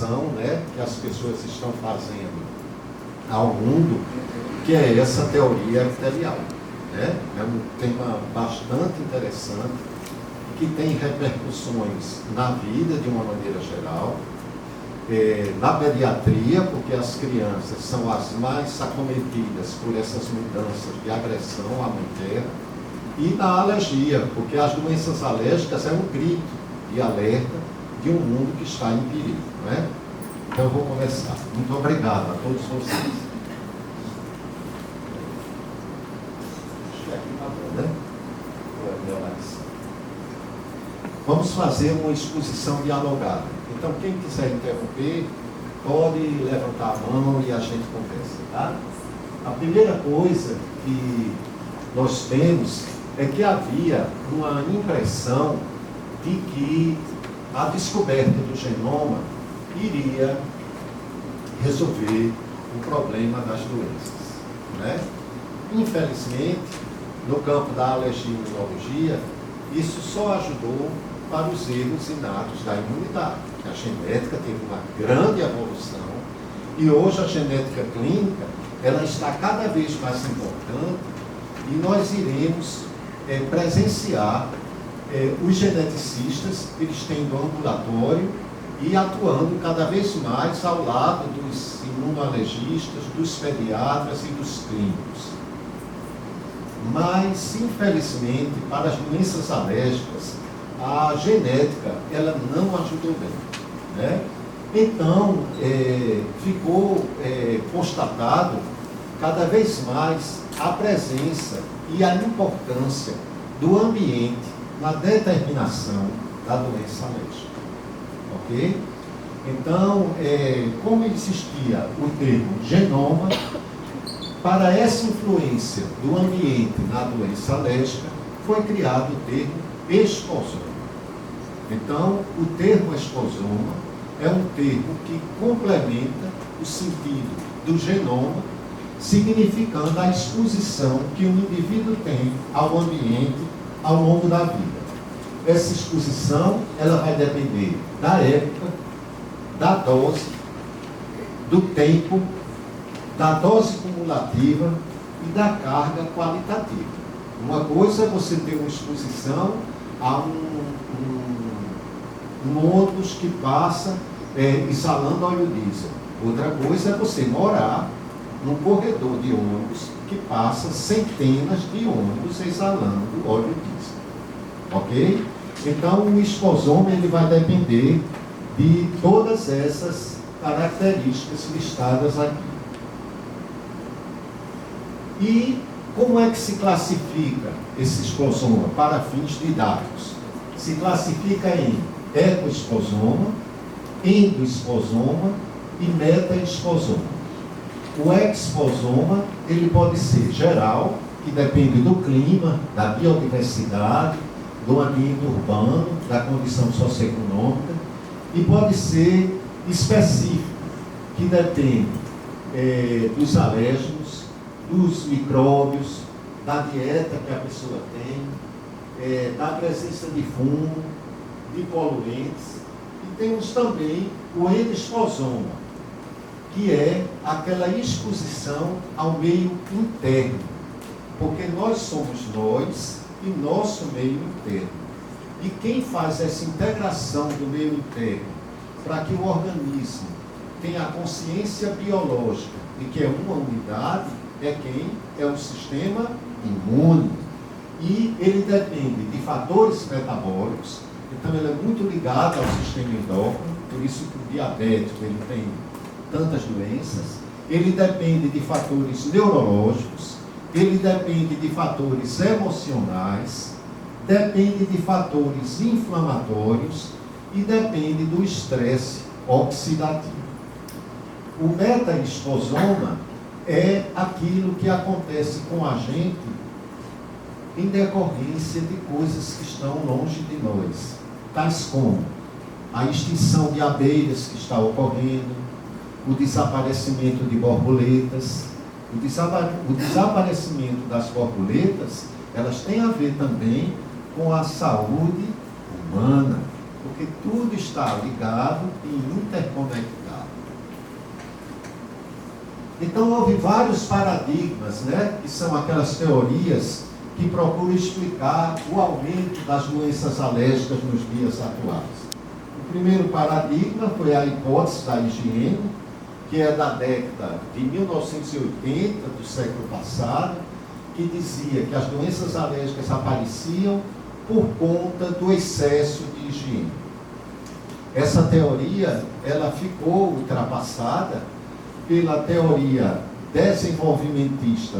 avaliação, né, que as pessoas estão fazendo ao mundo, que é essa teoria epitelial, né? É um tema bastante interessante, que tem repercussões na vida de uma maneira geral, na pediatria, porque as crianças são as mais acometidas por essas mudanças de agressão à mãe terra, e na alergia, porque as doenças alérgicas é um grito de alerta de um mundo que está em perigo, né? Então eu vou começar. Muito obrigado a todos vocês. Vamos fazer uma exposição dialogada. Então, quem quiser interromper, pode levantar a mão e a gente conversa, tá? A primeira coisa que nós temos é que havia uma impressão de que a descoberta do genoma iria resolver o problema das doenças, né? Infelizmente, no campo da alergia e imunologia, isso só ajudou para os erros inatos da imunidade. A genética teve uma grande evolução e hoje a genética clínica ela está cada vez mais importante e nós iremos presenciar os geneticistas, eles tendo ambulatório e atuando cada vez mais ao lado dos imunologistas, dos pediatras e dos clínicos. Mas, infelizmente, para as doenças alérgicas, a genética ela não ajudou bem, né? Então, ficou constatado cada vez mais a presença e a importância do ambiente na determinação da doença alérgica, ok? Então, como existia o termo genoma, para essa influência do ambiente na doença alérgica, foi criado o termo esposoma. Então, o termo esposoma é um termo que complementa o sentido do genoma, significando a exposição que o indivíduo tem ao ambiente ao longo da vida. Essa exposição ela vai depender da época, da dose, do tempo, da dose cumulativa e da carga qualitativa. Uma coisa é você ter uma exposição a um ônibus que passa exalando óleo diesel. Outra coisa é você morar num corredor de ônibus que passa centenas de ônibus exalando óleo diesel. Ok? Então, o esposoma ele vai depender de todas essas características listadas aqui. E como é que se classifica esse esposoma para fins didáticos? Se classifica em ecoesposoma, endoesposoma e metaesposoma. O exposoma, ele pode ser geral, que depende do clima, da biodiversidade, do ambiente urbano, da condição socioeconômica, e pode ser específico, que depende dos alérgenos, dos micróbios, da dieta que a pessoa tem, da presença de fungo, de poluentes. E temos também o endosposoma, que é aquela exposição ao meio interno, porque nós somos nós e nosso meio interno. E quem faz essa integração do meio interno para que o organismo tenha a consciência biológica de que é uma unidade, é quem? É o sistema imune. E ele depende de fatores metabólicos, então ele é muito ligado ao sistema endócrino, por isso que o diabético ele tem tantas doenças. Ele depende de fatores neurológicos, ele depende de fatores emocionais, depende de fatores inflamatórios e depende do estresse oxidativo. O metaesposoma é aquilo que acontece com a gente em decorrência de coisas que estão longe de nós, tais como a extinção de abelhas que está ocorrendo, o desaparecimento de borboletas. O desaparecimento das borboletas, elas têm a ver também com a saúde humana, porque tudo está ligado e interconectado Então, houve vários paradigmas, né, que são aquelas teorias que procuram explicar o aumento das doenças alérgicas nos dias atuais. O primeiro paradigma foi a hipótese da higiene, que é da década de 1980 do século passado, que dizia que as doenças alérgicas apareciam por conta do excesso de higiene. Essa teoria, ela ficou ultrapassada pela teoria desenvolvimentista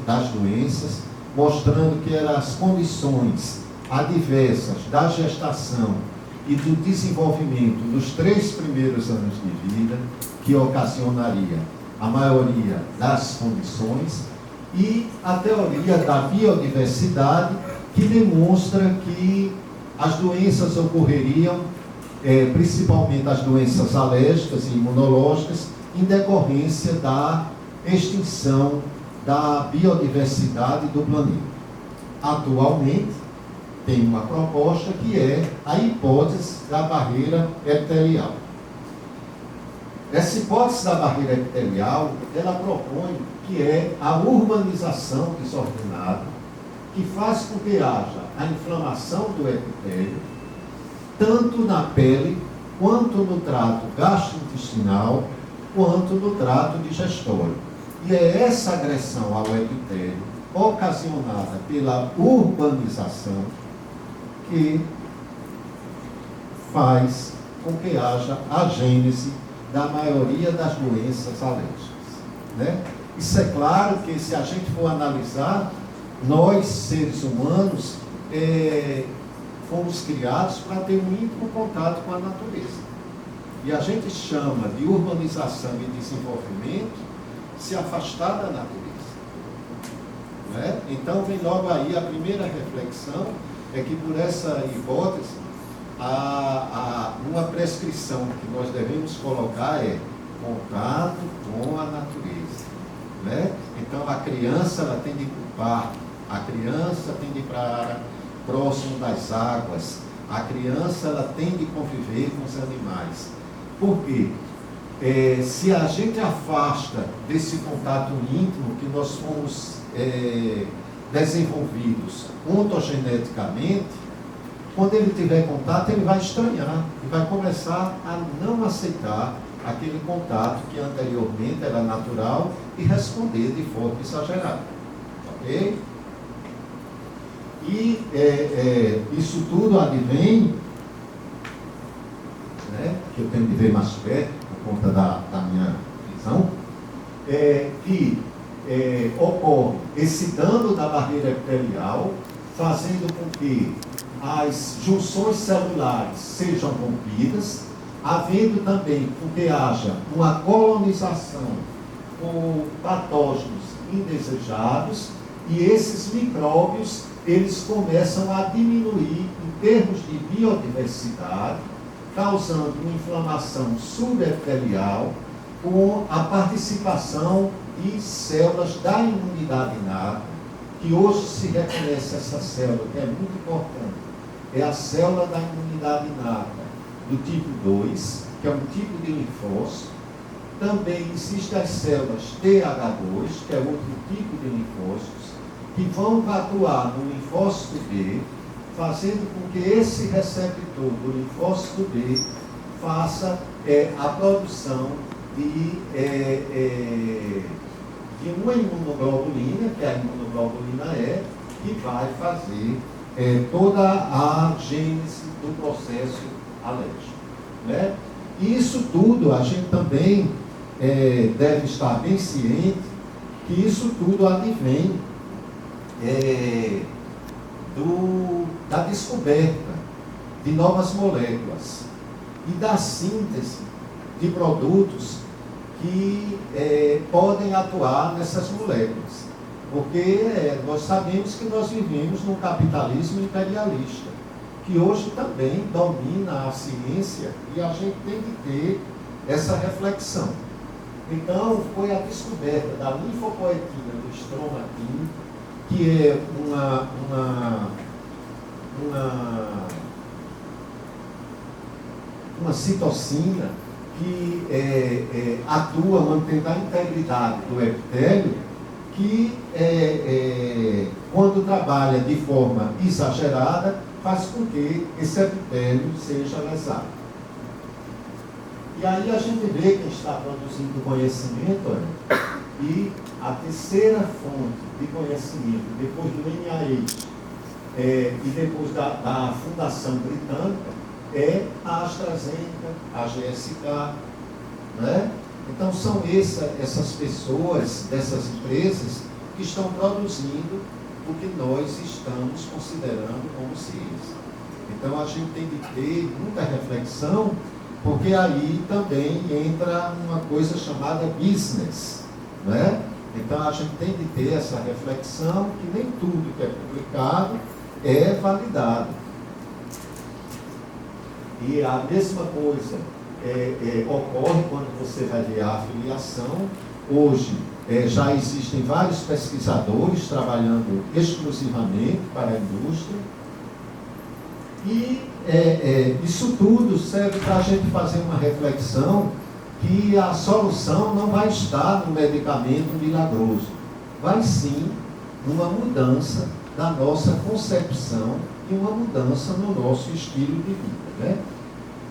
das doenças, mostrando que eram as condições adversas da gestação e do desenvolvimento nos 3 primeiros anos de vida que ocasionaria a maioria das condições, e a teoria da biodiversidade, que demonstra que as doenças ocorreriam, principalmente as doenças alérgicas e imunológicas, em decorrência da extinção da biodiversidade do planeta. Atualmente, tem uma proposta que é a hipótese da barreira epitelial. Essa hipótese da barreira epitelial, ela propõe que é a urbanização desordenada, que faz com que haja a inflamação do epitélio, tanto na pele, quanto no trato gastrointestinal, quanto no trato digestório. E é essa agressão ao epitélio, ocasionada pela urbanização, que faz com que haja a gênese da maioria das doenças alérgicas, né? Isso é claro que, se a gente for analisar, nós, seres humanos, fomos criados para ter um íntimo contato com a natureza. E a gente chama de urbanização e desenvolvimento se afastar da natureza, né? Então, vem logo aí a primeira reflexão, é que, por essa hipótese, uma prescrição que nós devemos colocar é contato com a natureza, né? Então, a criança, ela tem de ir para o parque, a criança tem de ir para próximo das águas, a criança, ela tem de conviver com os animais. Por quê? Se a gente afasta desse contato íntimo que nós fomos desenvolvidos ontogeneticamente, quando ele tiver contato, ele vai estranhar e vai começar a não aceitar aquele contato que anteriormente era natural e responder de forma exagerada. Ok? E isso tudo advém, né, que eu tenho de ver mais perto, por conta da minha visão, que ocorre esse dano da barreira epitelial, fazendo com que as junções celulares sejam rompidas, havendo também com que haja uma colonização com patógenos indesejados, e esses micróbios, eles começam a diminuir em termos de biodiversidade, causando uma inflamação subepitelial, com a participação de células da imunidade inata, que hoje se reconhece essa célula, que é muito importante, é a célula da imunidade inata do tipo 2, que é um tipo de linfócito. Também existem as células TH2, que é outro tipo de linfócitos, que vão atuar no linfócito B, fazendo com que esse receptor do linfócito B faça a produção de uma imunoglobulina, que é a imunoglobulina E, que vai fazer toda a gênese do processo alérgico, né? E isso tudo, a gente também deve estar bem ciente que isso tudo advém da descoberta de novas moléculas e da síntese de produtos que podem atuar nessas moléculas. Porque nós sabemos que nós vivemos num capitalismo imperialista, que hoje também domina a ciência, e a gente tem que ter essa reflexão. Então, foi a descoberta da linfopoetina do estromatin, que é uma citocina que atua mantendo a integridade do epitélio, que quando trabalha de forma exagerada, faz com que esse epitélio seja lesado. E aí a gente vê que está produzindo conhecimento, e a terceira fonte de conhecimento, depois do NIH e depois da Fundação Britânica, é a AstraZeneca, a GSK, né? Então são essas pessoas, dessas empresas, que estão produzindo o que nós estamos considerando como ciência. Então a gente tem de ter muita reflexão, porque aí também entra uma coisa chamada business, né? Então a gente tem de ter essa reflexão que nem tudo que é publicado é validado. E a mesma coisa ocorre quando você vai ver a afiliação. Hoje já existem vários pesquisadores trabalhando exclusivamente para a indústria. E isso tudo serve para a gente fazer uma reflexão que a solução não vai estar no medicamento milagroso. Vai sim numa mudança da nossa concepção e uma mudança no nosso estilo de vida, né?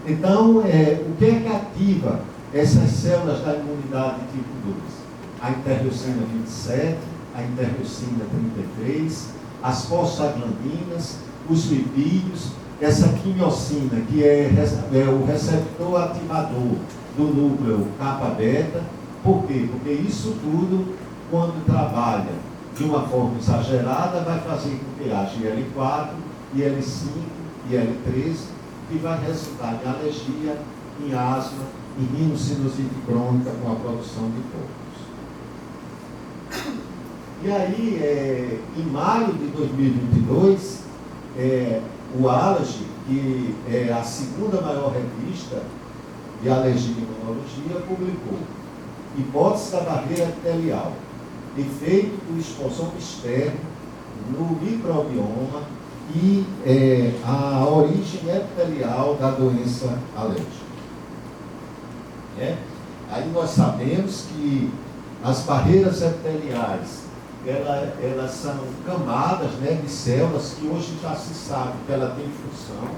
Então, o que é que ativa essas células da imunidade tipo 2? A interleucina 27, a interleucina 33, as prostaglandinas, os lipídios, essa quimiocina, que é o receptor ativador do núcleo kappa-beta. Por quê? Porque isso tudo, quando trabalha de uma forma exagerada, vai fazer com que haja IL-4, IL-5, IL-13, que vai resultar em alergia, em asma, em rinocinusite crônica com a produção de corpos. E aí, em maio de 2022, o Allergy, que é a segunda maior revista de alergia e imunologia, publicou hipótese da barreira epitelial, efeito do esposoma externo no microbioma e a origem epitelial da doença alérgica. Aí nós sabemos que as barreiras epiteliais, elas são camadas, né, de células que hoje já se sabe que ela tem função.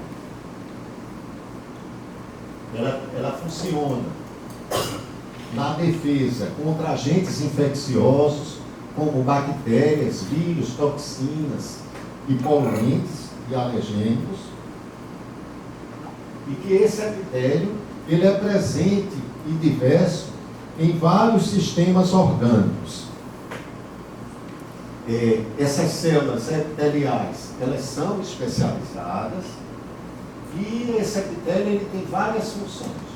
Ela funciona na defesa contra agentes infecciosos, como bactérias, vírus, toxinas e poluentes e alergênicos, e que esse epitélio ele é presente e diverso em vários sistemas orgânicos. Essas células epiteliais, elas são especializadas, e esse epitélio ele tem várias funções.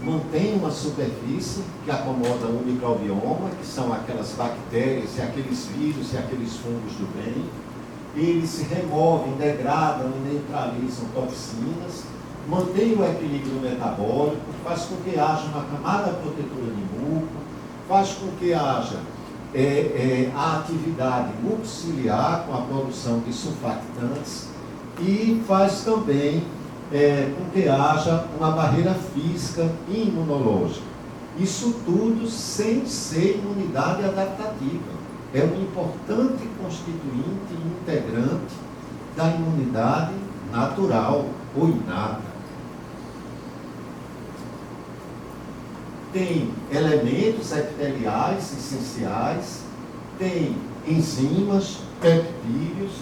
Mantém uma superfície que acomoda o microbioma, que são aquelas bactérias e aqueles vírus e aqueles fungos do bem. Eles se removem, degradam e neutralizam toxinas, mantém o equilíbrio metabólico, faz com que haja uma camada protetora de muco, faz com que haja a atividade mucociliar com a produção de surfactantes, e faz também com que haja uma barreira física e imunológica. Isso tudo sem ser imunidade adaptativa. É um importante constituinte e integrante da imunidade natural ou inata. Tem elementos epiteliais essenciais, tem enzimas, peptídeos,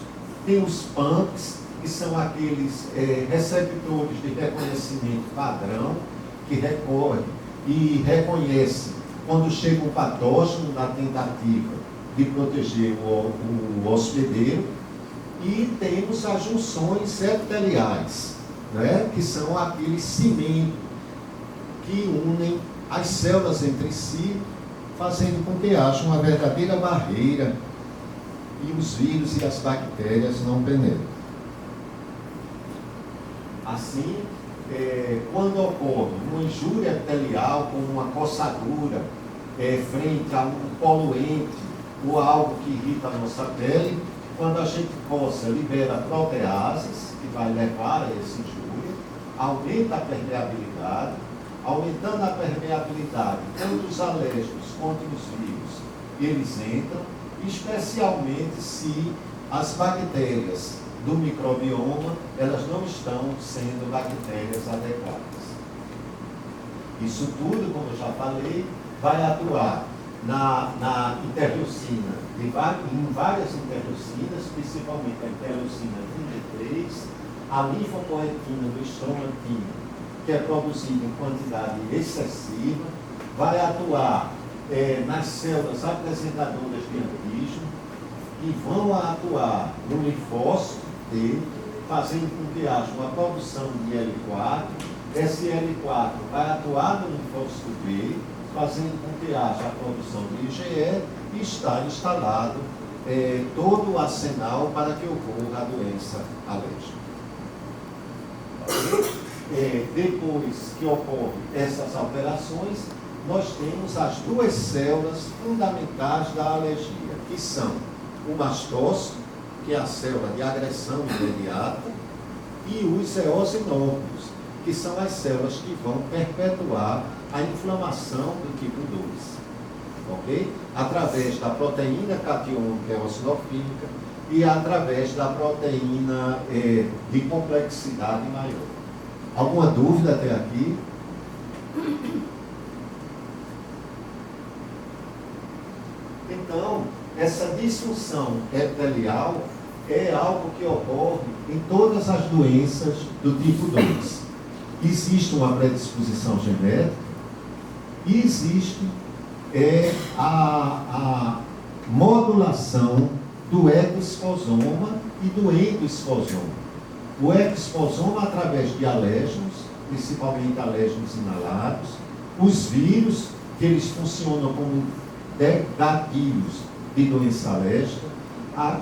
tem os PAMPs, que são aqueles receptores de reconhecimento padrão, que recorrem e reconhecem quando chega um patógeno na tentativa de proteger o hospedeiro. E temos as junções epiteliais, né, que são aqueles cimentos que unem as células entre si, fazendo com que haja uma verdadeira barreira e os vírus e as bactérias não penetrem. Assim, quando ocorre uma injúria epitelial, como uma coçadura frente a um poluente ou algo que irrita a nossa pele, quando a gente coça, libera proteases, que vai levar a essa injúria, aumenta a permeabilidade permeabilidade, aumentando a permeabilidade tanto os alérgicos quanto os vírus, eles entram, especialmente se as bactérias do microbioma, elas não estão sendo bactérias adequadas. Isso tudo, como eu já falei, vai atuar na interleucina, em várias interleucinas, principalmente a interleucina 33, a linfopoetina do estromatino, que é produzida em quantidade excessiva, vai atuar nas células apresentadoras de antígeno e vão atuar no linfócito dele, fazendo com que haja uma produção de L4. Esse L4 vai atuar no linfócito B, fazendo com que haja a produção de IgE e está instalado todo o arsenal para que ocorra a doença alérgica. Depois que ocorrem essas alterações, nós temos as duas células fundamentais da alergia, que são o mastócito, que é a célula de agressão imediata, e os eosinófilos, que são as células que vão perpetuar a inflamação do tipo 2, ok? Através da proteína catiônica eosinofílica e através da proteína de complexidade maior. Alguma dúvida até aqui? Então, essa disfunção epitelial é algo que ocorre em todas as doenças do tipo 2. Existe uma predisposição genética e existe a modulação do ectoesposoma e do endoesposoma. O ectoesposoma através de alérgenos, principalmente alérgenos inalados, os vírus, que eles funcionam como gatilhos de doença alérgica,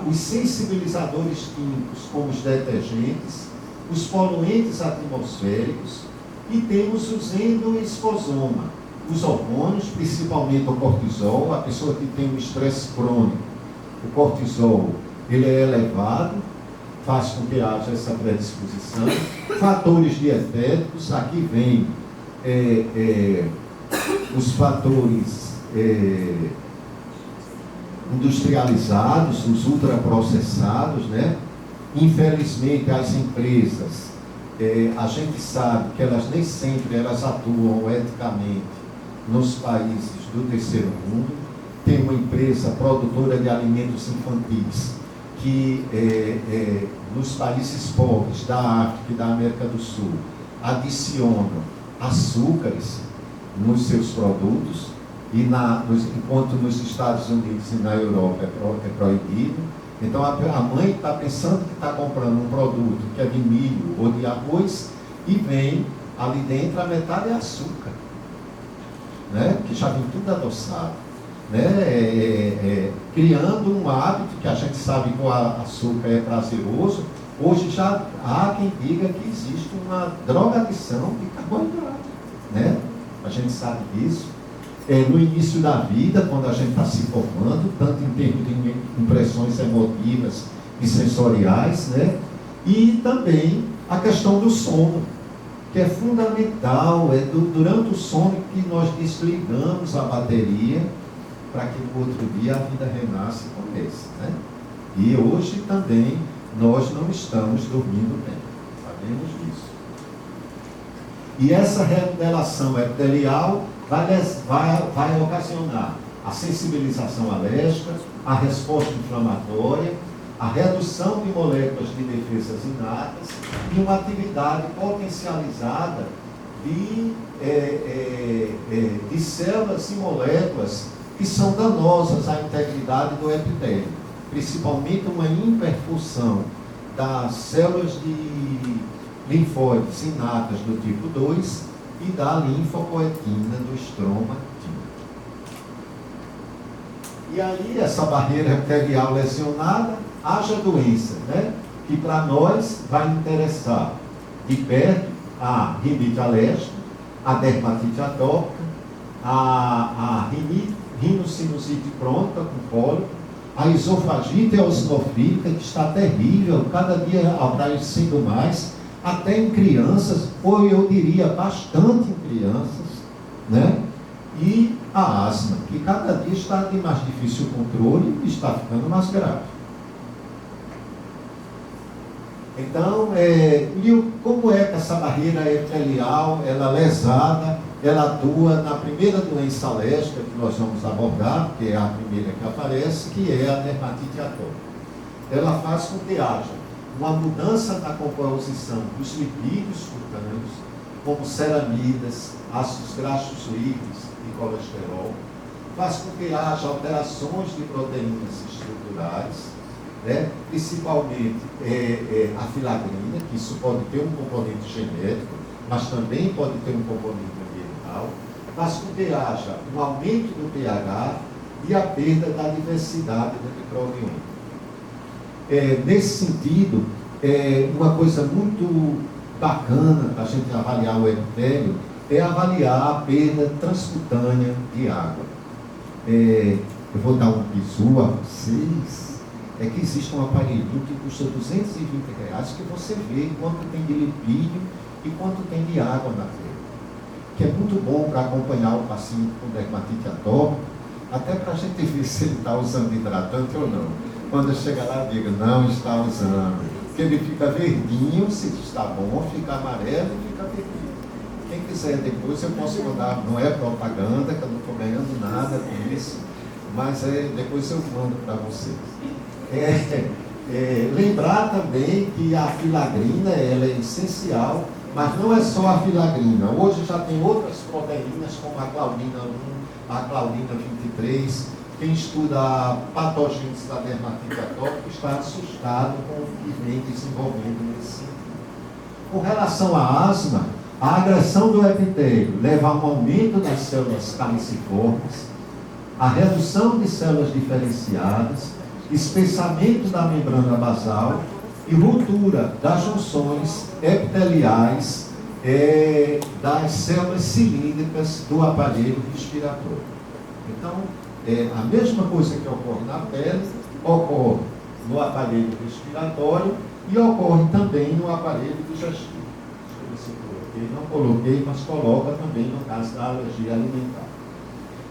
os sensibilizadores químicos, como os detergentes, os poluentes atmosféricos, e temos os endoesposoma, os hormônios, principalmente o cortisol. A pessoa que tem um estresse crônico, o cortisol, ele é elevado, faz com que haja essa predisposição. Fatores dietéticos, aqui vem os fatores industrializados, os ultraprocessados, né? Infelizmente, as empresas, a gente sabe que elas nem sempre elas atuam eticamente nos países do terceiro mundo. Tem uma empresa produtora de alimentos infantis que nos países pobres da África e da América do Sul adicionam açúcares nos seus produtos, enquanto nos Estados Unidos e na Europa é proibido. Então a mãe está pensando que está comprando um produto que é de milho ou de arroz e vem ali dentro, a metade é açúcar, né? Que já vem tudo adoçado, né? Criando um hábito que a gente sabe que o açúcar é prazeroso. Hoje já há quem diga que existe uma drogadição de carboidrato, né? A gente sabe disso. No início da vida, quando a gente está se formando, tanto em termos de impressões emotivas e sensoriais, né? E também a questão do sono, que é fundamental, durante o sono que nós desligamos a bateria para que no outro dia a vida renasce e comece, né? E hoje também nós não estamos dormindo bem, sabemos disso. E essa remodelação epitelial vai ocasionar a sensibilização alérgica, a resposta inflamatória, a redução de moléculas de defesas inatas e uma atividade potencializada de células e moléculas que são danosas à integridade do epitélio, principalmente uma hiperfusão das células de linfóides inatas do tipo 2 e da linfopoetina do estromatino. E aí, essa barreira epitelial lesionada, haja doença, né? Que para nós vai interessar de perto a rinite alérgica, a dermatite atópica, a rinocinusite crônica com pólipo, a esofagite eosinofílica, que está terrível, cada dia aparecendo mais, até em crianças, ou eu diria bastante em crianças, né? E a asma, que cada dia está de mais difícil controle e está ficando mais grave. Então, como é que essa barreira epitelial, ela lesada, ela atua na primeira doença alérgica que nós vamos abordar, que é a primeira que aparece, que é a dermatite atópica. Ela faz com que haja uma mudança na composição dos lipídios cutâneos, como ceramidas, ácidos graxos livres e colesterol, faz com que haja alterações de proteínas estruturais, né? Principalmente a filagrina, que isso pode ter um componente genético, mas também pode ter um componente ambiental, faz com que haja um aumento do pH e a perda da diversidade do microbioma. Nesse sentido, uma coisa muito bacana para a gente avaliar o epitélio é avaliar a perda transcutânea de água. Eu vou dar um bizu a vocês. É que existe um aparelhinho que custa R$220, que você vê quanto tem de lipídio e quanto tem de água na pele. Que é muito bom para acompanhar o paciente com dermatite atópica, até para a gente ver se ele está usando hidratante ou não. Quando chega lá, diga, não está usando. Porque ele fica verdinho, se está bom, fica amarelo e fica vermelho. Quem quiser depois, eu posso mandar, não é propaganda, que eu não estou ganhando nada com isso, mas depois eu mando para vocês. Lembrar também que a filagrina ela é essencial, mas não é só a filagrina. Hoje já tem outras proteínas, como a claudina 1, a claudina 23. Quem estuda a patogênese da dermatite atópica está assustado com o que vem desenvolvendo nesse sentido. Com relação à asma, a agressão do epitélio leva a um aumento das células caliciformes, a redução de células diferenciadas, espessamento da membrana basal e ruptura das junções epiteliais das células cilíndricas do aparelho respiratório. Então, a mesma coisa que ocorre na pele, ocorre no aparelho respiratório e ocorre também no aparelho digestivo. Deixa eu ver se eu coloquei, não coloquei, mas coloca também no caso da alergia alimentar.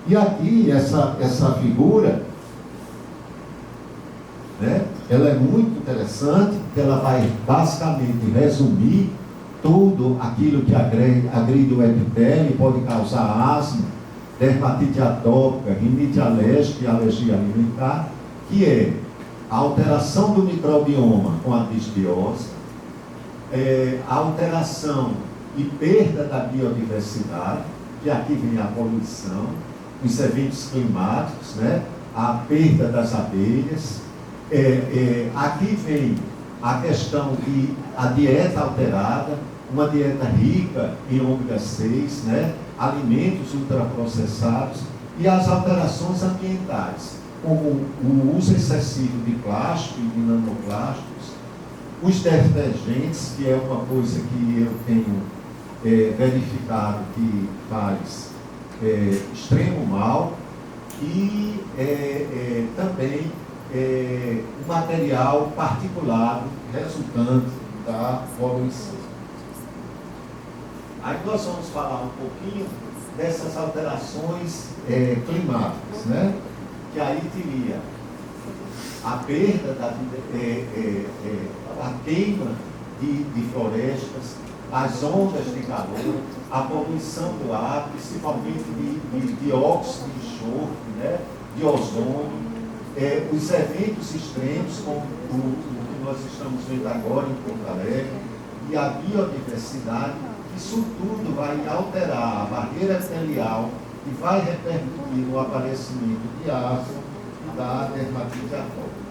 E aqui, essa figura, né, ela é muito interessante, porque ela vai basicamente resumir tudo aquilo que agride o epitélio e pode causar asma, dermatite atópica, rinite alérgica e alergia alimentar, que é a alteração do microbioma com a disbiose, a alteração e perda da biodiversidade, que aqui vem a poluição, os eventos climáticos, né, a perda das abelhas. Aqui vem a questão de a dieta alterada, uma dieta rica em ômega 6, né, alimentos ultraprocessados e as alterações ambientais, como o uso excessivo de plástico e de nanoplásticos, os detergentes, que é uma coisa que eu tenho verificado que faz extremo mal, e também o material particulado resultante da poluição. Aí nós vamos falar um pouquinho dessas alterações climáticas, né? Que aí teria a perda a queima de florestas, as ondas de calor, a poluição do ar, principalmente de dióxido de enxofre, né? De ozônio, os eventos extremos, como o que nós estamos vendo agora em Porto Alegre, e a biodiversidade. Isso tudo vai alterar a barreira epitelial e vai repercutir no aparecimento de asma e da dermatite atópica.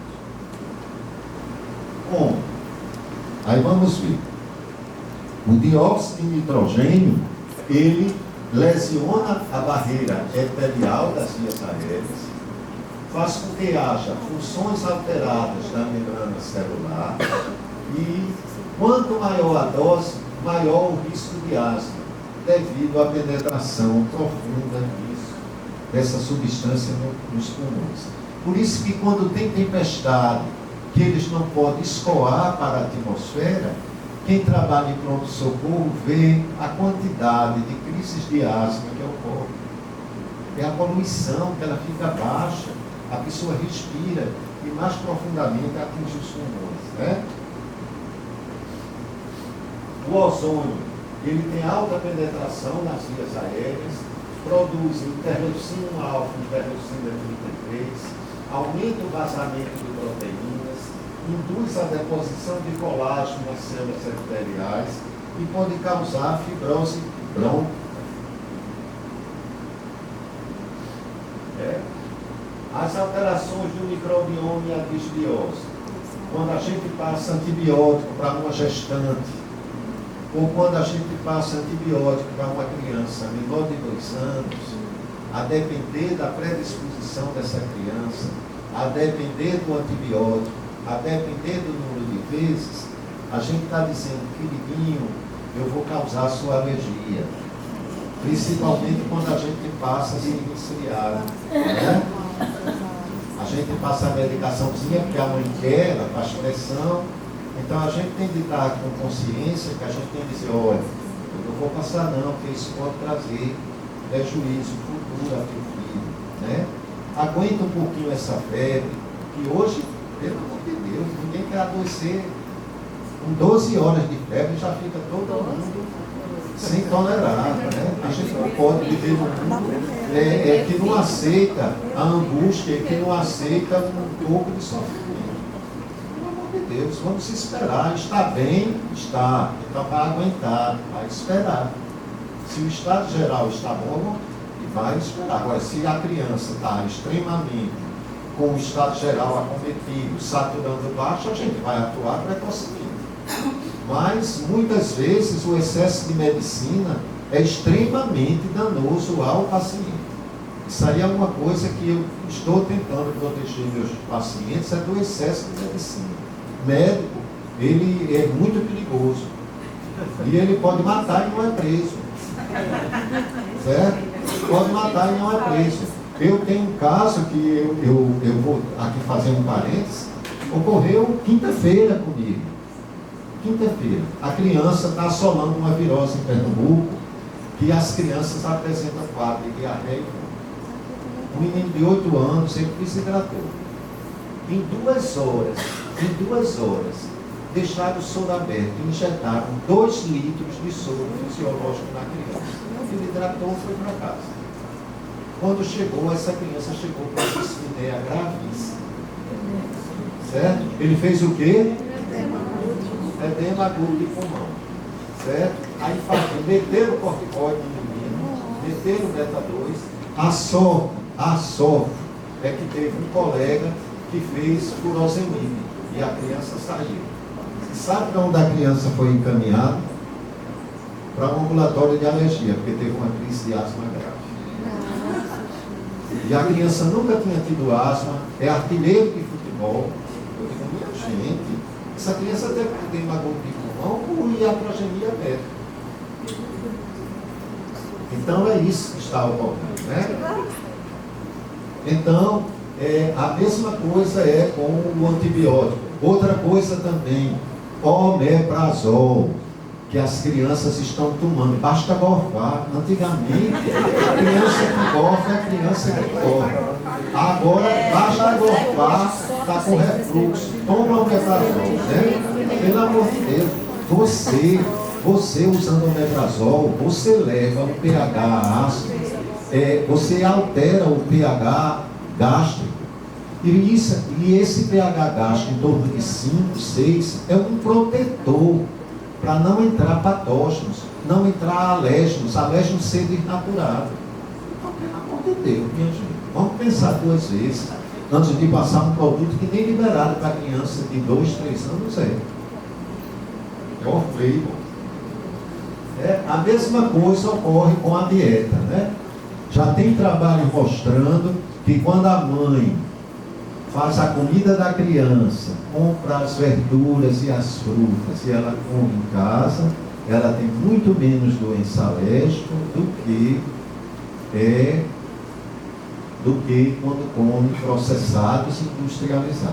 Bom, aí vamos ver. O dióxido de nitrogênio, ele lesiona a barreira epitelial das vias aéreas, faz com que haja funções alteradas da membrana celular e, quanto maior a dose, maior o risco de asma, devido à penetração profunda dessa substância nos pulmões. Por isso que quando tem tempestade, que eles não podem escoar para a atmosfera, Quem trabalha em pronto-socorro vê a quantidade de crises de asma que ocorre. É a poluição, que ela fica baixa, a pessoa respira e mais profundamente atinge os pulmões, né? O ozônio, ele tem alta penetração nas vias aéreas, produz interleucina alfa, interleucina 33, aumenta o vazamento de proteínas, induz a deposição de colágeno nas células epiteliais e pode causar fibrose brônquica. As alterações do microbioma e a disbiose. Quando a gente passa antibiótico para uma gestante, ou quando a gente passa antibiótico para uma criança menor de 2 anos, a depender da predisposição dessa criança, a depender do antibiótico, a depender do número de vezes, a gente está dizendo, queridinho, eu vou causar sua alergia. Principalmente quando a gente passa sem resfriado, né? A gente passa a medicaçãozinha porque a mãe quer, ela faz pressão. Então a gente tem de estar com consciência que a gente tem que dizer, olha, eu não vou passar não, porque isso pode trazer prejuízo futuro a teu filho, né? Aguenta um pouquinho essa febre, que hoje, pelo amor de Deus, ninguém quer adoecer. Com 12 horas de febre já fica todo mundo sem tolerar, né? A gente não pode viver num mundo que não aceita a angústia, que não aceita um pouco de sofrimento. Deus, vamos esperar, está bem, está, então vai aguentar, vai esperar. Se o estado geral está bom, vai esperar. Agora, se a criança está extremamente com o estado geral acometido, saturando baixo, a gente vai atuar precocemente. Mas, muitas vezes, o excesso de medicina é extremamente danoso ao paciente. Isso aí é uma coisa que eu estou tentando proteger meus pacientes, é do excesso de medicina. Médico, ele é muito perigoso. E ele pode matar e não é preso. Certo? Pode matar e não é preso. Eu tenho um caso que eu vou aqui fazer um parênteses. Ocorreu quinta-feira comigo. Quinta-feira. A criança está assolando uma virose em Pernambuco, que as crianças apresentam quadro de diarreia. Um menino de 8 anos, ele desidratou. Em 2 horas, deixaram o soro aberto e injetaram 2 litros de soro fisiológico na criança. Ele hidratou e foi para casa. Quando chegou, essa criança chegou com uma dispneia gravíssima. Certo? Ele fez o quê? Edema agudo de pulmão. Certo? Aí meteram o corticoide no menino, meteram o beta-2. A sorte é que teve um colega que fez furosemide e a criança saiu. Sabe para onde a criança foi encaminhada? Para um ambulatório de alergia, porque teve uma crise de asma grave. E a criança nunca tinha tido asma, é artilheiro de futebol. Eu digo, minha gente, essa criança deve ter hemoglobina de pulmão por iatrogenia médica. Então é isso que está ocorrendo, né? Então, a mesma coisa é com o antibiótico. Outra coisa também, omeprazol, que as crianças estão tomando. Basta gorfar. Antigamente, a criança que gorfa é a criança que gorfa. Agora, basta gorfar, está com refluxo. Toma omeprazol, né? Pelo amor de Deus. Você usando omeprazol, você leva o pH ácido, você altera o pH gástrico. E esse pH gástrico em torno de 5, 6 é um protetor para não entrar patógenos, não entrar alérgenos serem desnaturados. Então, pelo amor de Deus, minha gente, vamos pensar 2 vezes antes de passar um produto que nem liberado para criança de 2, 3 anos é. É horrível. A mesma coisa ocorre com a dieta, né? Já tem trabalho mostrando que quando a mãe faz a comida da criança, compra as verduras e as frutas e ela come em casa, ela tem muito menos doença alérgica do que quando come processados e industrializados.